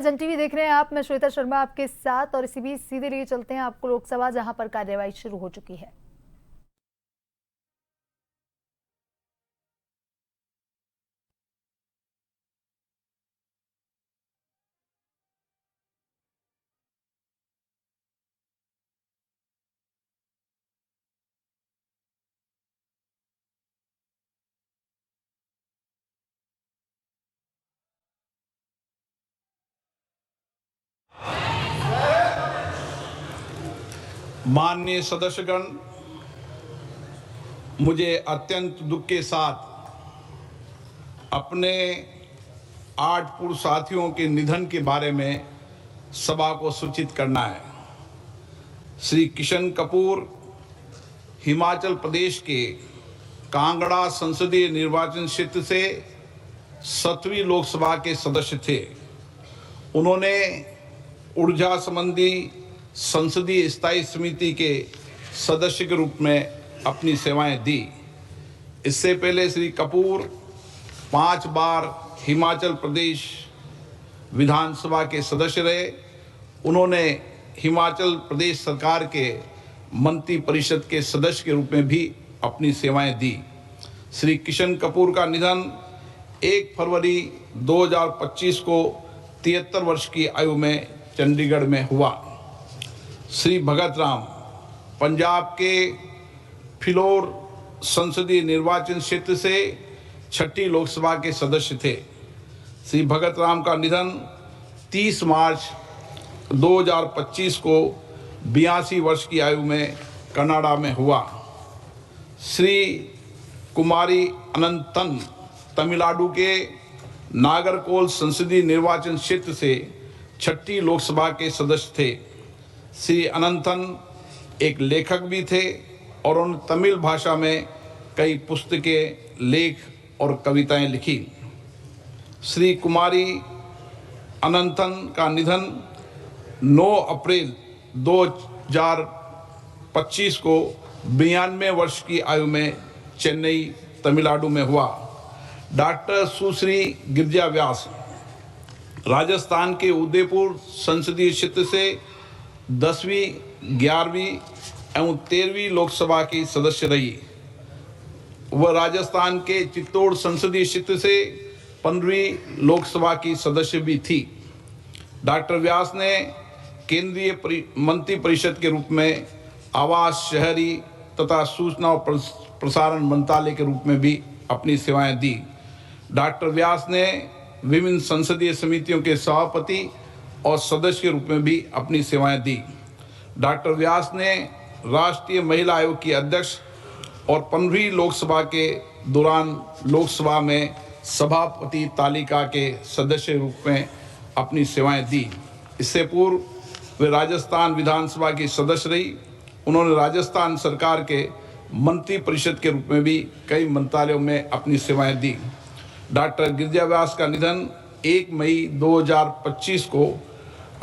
जन टीवी देख रहे हैं आप। मैं श्वेता शर्मा आपके साथ और इसी बीच सीधे लिए चलते हैं आपको लोकसभा, जहां पर कार्यवाही शुरू हो चुकी है। माननीय सदस्यगण, मुझे अत्यंत दुख के साथ अपने 8 पूर्व साथियों के निधन के बारे में सभा को सूचित करना है। श्री किशन कपूर हिमाचल प्रदेश के कांगड़ा संसदीय निर्वाचन क्षेत्र से 7वीं लोकसभा के सदस्य थे। उन्होंने ऊर्जा संबंधी संसदीय स्थायी समिति के सदस्य के रूप में अपनी सेवाएं दी। इससे पहले श्री कपूर 5 बार हिमाचल प्रदेश विधानसभा के सदस्य रहे। उन्होंने हिमाचल प्रदेश सरकार के मंत्री परिषद के सदस्य के रूप में भी अपनी सेवाएं दी। श्री किशन कपूर का निधन 1 फरवरी 2025 को 73 वर्ष की आयु में चंडीगढ़ में हुआ। श्री भगत राम पंजाब के फिलौर संसदीय निर्वाचन क्षेत्र से 6ठी लोकसभा के सदस्य थे। श्री भगत राम का निधन 30 मार्च 2025 को 82 वर्ष की आयु में कनाडा में हुआ। श्री कुमारी अनंतन तमिलनाडु के नागरकोल संसदीय निर्वाचन क्षेत्र से 6ठी लोकसभा के सदस्य थे। श्री अनंतन एक लेखक भी थे और उन्होंने तमिल भाषा में कई पुस्तकें, लेख और कविताएं लिखी। श्री कुमारी अनंतन का निधन 9 अप्रैल 2025 को 92 वर्ष की आयु में चेन्नई, तमिलनाडु में हुआ। डॉक्टर सुश्री गिरिजा व्यास राजस्थान के उदयपुर संसदीय क्षेत्र से 10वीं, 11वीं एवं 13वीं लोकसभा की सदस्य रही। वह राजस्थान के चित्तौड़ संसदीय क्षेत्र से 15वीं लोकसभा की सदस्य भी थी। डॉक्टर व्यास ने केंद्रीय मंत्री परिषद के रूप में आवास, शहरी तथा सूचना और प्रसारण मंत्रालय के रूप में भी अपनी सेवाएं दी। डॉक्टर व्यास ने विभिन्न संसदीय समितियों के सभापति और सदस्य के रूप में भी अपनी सेवाएं दी। डॉक्टर व्यास ने राष्ट्रीय महिला आयोग की अध्यक्ष और 15वीं लोकसभा के दौरान लोकसभा में सभापति तालिका के सदस्य के रूप में अपनी सेवाएं दी। इससे पूर्व वे राजस्थान विधानसभा की सदस्य रही। उन्होंने राजस्थान सरकार के मंत्री परिषद के रूप में भी कई मंत्रालयों में अपनी सेवाएं दी। डॉक्टर गिरिजा व्यास का निधन 1 मई 2025 को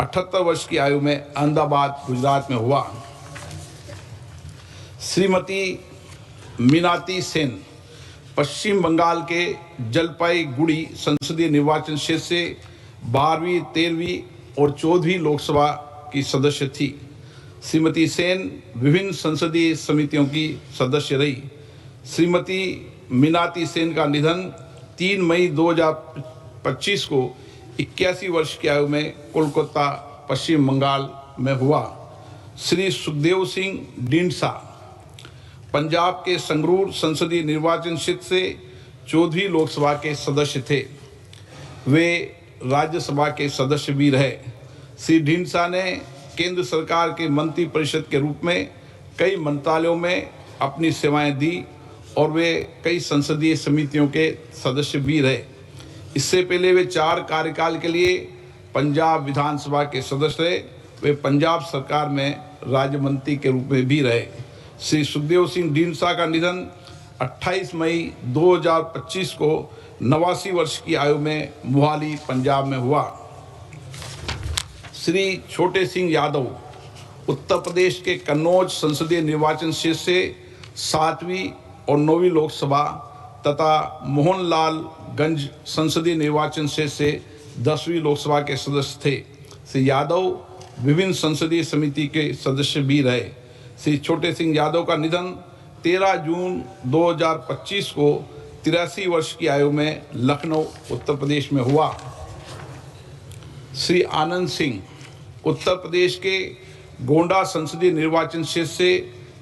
78 वर्ष की आयु में अहमदाबाद, गुजरात में हुआ। श्रीमती मीनाती सेन पश्चिम बंगाल के जलपाईगुड़ी संसदीय निर्वाचन क्षेत्र से 12वीं, 13वीं और 14वीं लोकसभा की सदस्य थी। श्रीमती सेन विभिन्न संसदीय समितियों की सदस्य रही। श्रीमती मीनाती सेन का निधन 3 मई 2025 को 81 वर्ष की आयु में कोलकाता, पश्चिम बंगाल में हुआ। श्री सुखदेव सिंह ढींडसा पंजाब के संगरूर संसदीय निर्वाचन क्षेत्र से 14वीं लोकसभा के सदस्य थे। वे राज्यसभा के सदस्य भी रहे। श्री ढींडसा ने केंद्र सरकार के मंत्री परिषद के रूप में कई मंत्रालयों में अपनी सेवाएं दी और वे कई संसदीय समितियों के सदस्य भी रहे। इससे पहले वे 4 कार्यकाल के लिए पंजाब विधानसभा के सदस्य रहे। वे पंजाब सरकार में राज्य मंत्री के रूप में भी रहे। श्री सुखदेव सिंह ढींडसा का निधन 28 मई 2025 को 89 वर्ष की आयु में मोहाली, पंजाब में हुआ। श्री छोटे सिंह यादव उत्तर प्रदेश के कन्नौज संसदीय निर्वाचन क्षेत्र से 7वीं और 9वीं लोकसभा तथा मोहनलालगंज संसदीय निर्वाचन क्षेत्र से 10वीं लोकसभा के सदस्य थे। श्री यादव विभिन्न संसदीय समिति के सदस्य भी रहे। श्री छोटे सिंह यादव का निधन 13 जून 2025 को 83 वर्ष की आयु में लखनऊ उत्तर प्रदेश में हुआ। श्री आनंद सिंह उत्तर प्रदेश के गोंडा संसदीय निर्वाचन क्षेत्र से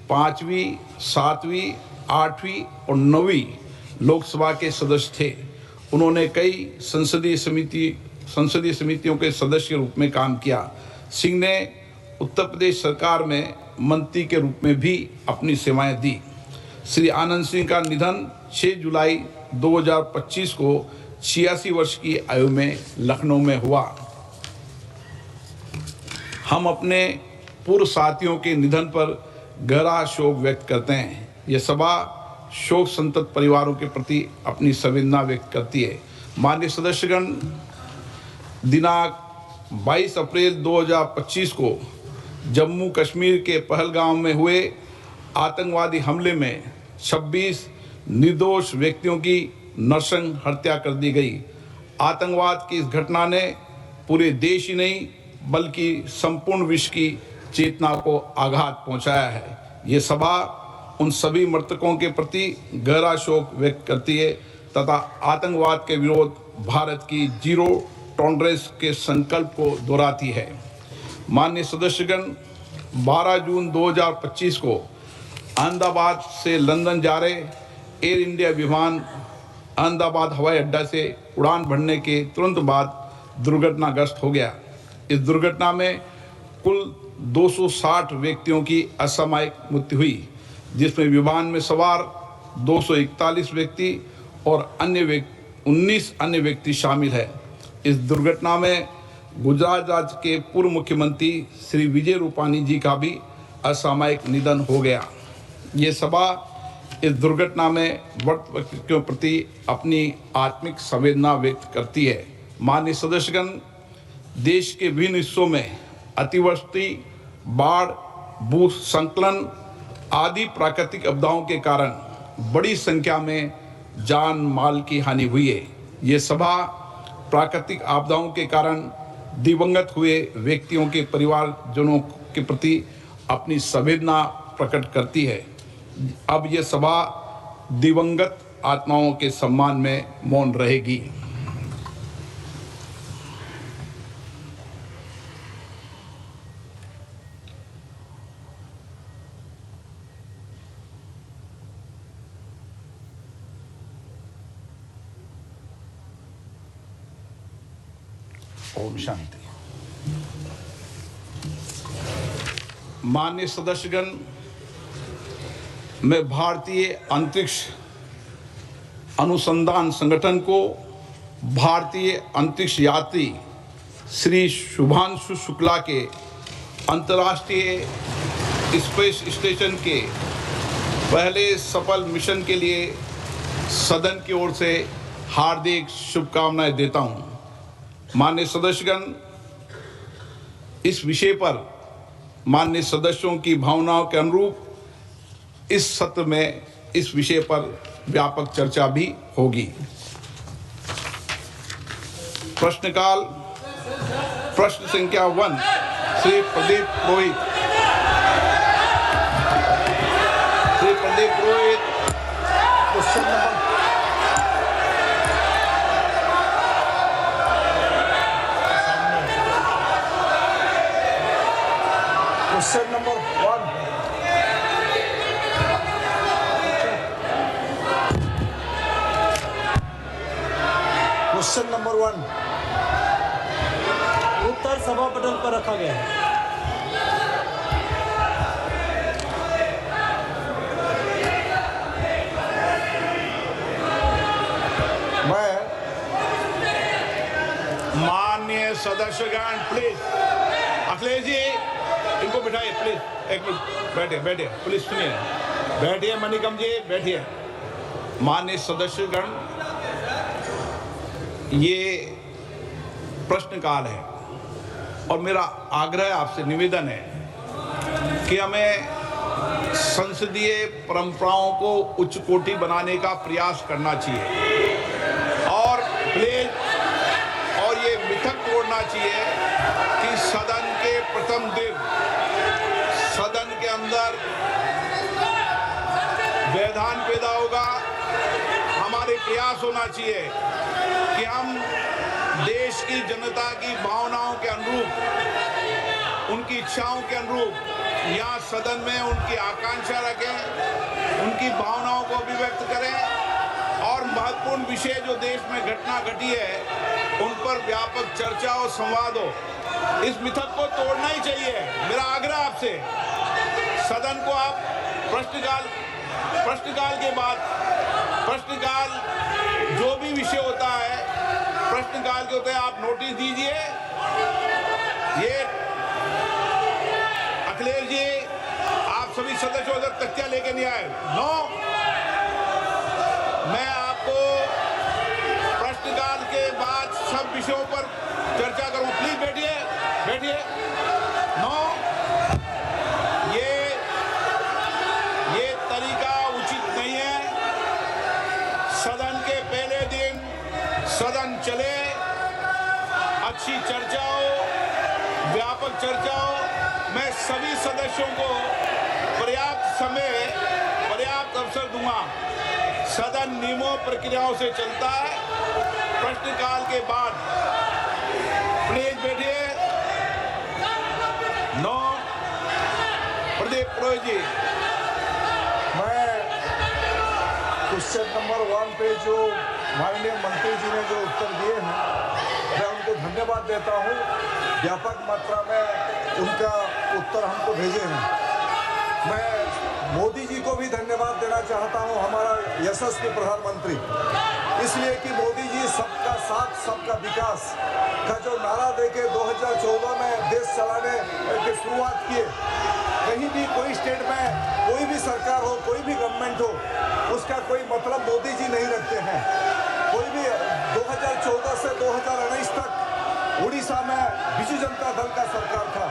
5वीं, 7वीं, 8वीं और 9वीं लोकसभा के सदस्य थे। उन्होंने कई संसदीय समितियों के सदस्य के रूप में काम किया। सिंह ने उत्तर प्रदेश सरकार में मंत्री के रूप में भी अपनी सेवाएं दी। श्री आनंद सिंह का निधन 6 जुलाई 2025 को 86 वर्ष की आयु में लखनऊ में हुआ। हम अपने पूर्व साथियों के निधन पर गहरा शोक व्यक्त करते हैं। यह सभा शोक संतप्त परिवारों के प्रति अपनी संवेदना व्यक्त करती है। माननीय सदस्यगण, दिनांक 22 अप्रैल 2025 को जम्मू कश्मीर के पहलगाम में हुए आतंकवादी हमले में 26 निर्दोष व्यक्तियों की नृशंस हत्या कर दी गई। आतंकवाद की इस घटना ने पूरे देश ही नहीं बल्कि संपूर्ण विश्व की चेतना को आघात पहुंचाया है। ये सभा उन सभी मृतकों के प्रति गहरा शोक व्यक्त करती है तथा आतंकवाद के विरोध भारत की जीरो टॉलरेंस के संकल्प को दोहराती है। माननीय सदस्यगण, 12 जून 2025 को अहमदाबाद से लंदन जा रहे एयर इंडिया विमान अहमदाबाद हवाई अड्डा से उड़ान भरने के तुरंत बाद दुर्घटनाग्रस्त हो गया। इस दुर्घटना में कुल 260 व्यक्तियों की असामयिक मृत्यु हुई, जिसमें विमान में सवार 241 व्यक्ति और 19 अन्य व्यक्ति शामिल हैं। इस दुर्घटना में गुजरात राज्य के पूर्व मुख्यमंत्री श्री विजय रूपानी जी का भी असामयिक निधन हो गया। ये सभा इस दुर्घटना में मृत व्यक्तियों के प्रति अपनी आत्मिक संवेदना व्यक्त करती है। माननीय सदस्यगण, देश के विभिन्न हिस्सों में अतिवृष्टि, बाढ़, भूस्खलन आदि प्राकृतिक आपदाओं के कारण बड़ी संख्या में जान माल की हानि हुई है। ये सभा प्राकृतिक आपदाओं के कारण दिवंगत हुए व्यक्तियों के परिवारजनों के प्रति अपनी संवेदना प्रकट करती है। अब यह सभा दिवंगत आत्माओं के सम्मान में मौन रहेगी। ओम शांति। माननीय सदस्यगण, मैं भारतीय अंतरिक्ष अनुसंधान संगठन को भारतीय अंतरिक्ष यात्री श्री शुभांशु शुक्ला के अंतर्राष्ट्रीय स्पेस स्टेशन के पहले सफल मिशन के लिए सदन की ओर से हार्दिक शुभकामनाएं देता हूं। माननीय सदस्यगण, इस विषय पर माननीय सदस्यों की भावनाओं के अनुरूप इस सत्र में इस विषय पर व्यापक चर्चा भी होगी। प्रश्नकाल। प्रश्न संख्या 1 श्री प्रदीप पुरोहित। श्री प्रदीप पुरोहित, क्वेश्चन नंबर 1। Question number 1। उत्तर सभा पटल पर रखा गया है। मैं माननीय सदस्यगण, प्लीज अखिलेश जी इनको बिठाइए प्लीज। एक मिनट बैठिए, बैठिए प्लीज, सुनिए, बैठिए मणिकम जी, बैठिए। माननीय सदस्यगण, ये प्रश्नकाल है और मेरा आग्रह आपसे निवेदन है कि हमें संसदीय परंपराओं को उच्च कोटि बनाने का प्रयास करना चाहिए और प्लीज, और ये होना चाहिए कि सदन के प्रथम दिन सदन के अंदर व्यवधान पैदा होगा। हमारे प्रयास होना चाहिए कि हम देश की जनता की भावनाओं के अनुरूप, उनकी इच्छाओं के अनुरूप यहाँ सदन में उनकी आकांक्षा रखें, उनकी भावनाओं को अभिव्यक्त करें और महत्वपूर्ण विषय जो देश में घटना घटी है उन पर व्यापक चर्चा और संवाद हो। इस मिथक को तोड़ना ही चाहिए। मेरा आग्रह आपसे, सदन को आप प्रश्नकाल के बाद प्रश्नकाल जो भी विषय होता है प्रश्नकाल के होते हैं, आप नोटिस दीजिए। ये अखिलेश जी, आप सभी सदस्यों तक तख्तियां लेके नहीं आए। नो, मैं आपको प्रश्नकाल के बाद सब विषयों पर चर्चा करूं। प्लीज बैठिए, बैठिए। नो, ये तरीका उचित नहीं है। सदन के पहले दिन सदन चले, अच्छी चर्चा हो, व्यापक चर्चा हो। मैं सभी सदस्यों को पर्याप्त समय, पर्याप्त अवसर दूंगा। सदन नियमों प्रक्रियाओं से चलता है। प्रश्नकाल के बाद प्लीज बैठिए। नो, प्रदीप पुरोहित जी। मैं क्वेश्चन नंबर 1 पे जो माननीय मंत्री जी ने जो उत्तर दिए हैं, मैं उनको धन्यवाद देता हूँ। व्यापक मात्रा में उनका उत्तर हमको भेजे हैं। मैं मोदी जी को भी धन्यवाद देना चाहता हूँ, हमारा यशस्वी प्रधानमंत्री, इसलिए कि मोदी जी सबका साथ सबका विकास का जो नारा देके 2014 में देश चलाने की शुरुआत किए। कहीं भी कोई स्टेट में कोई भी सरकार हो, कोई भी गवर्नमेंट हो, उसका कोई मतलब मोदी जी नहीं रखते हैं। कोई भी 2014 से 2019 तक उड़ीसा में बिजू जनता दल का सरकार था।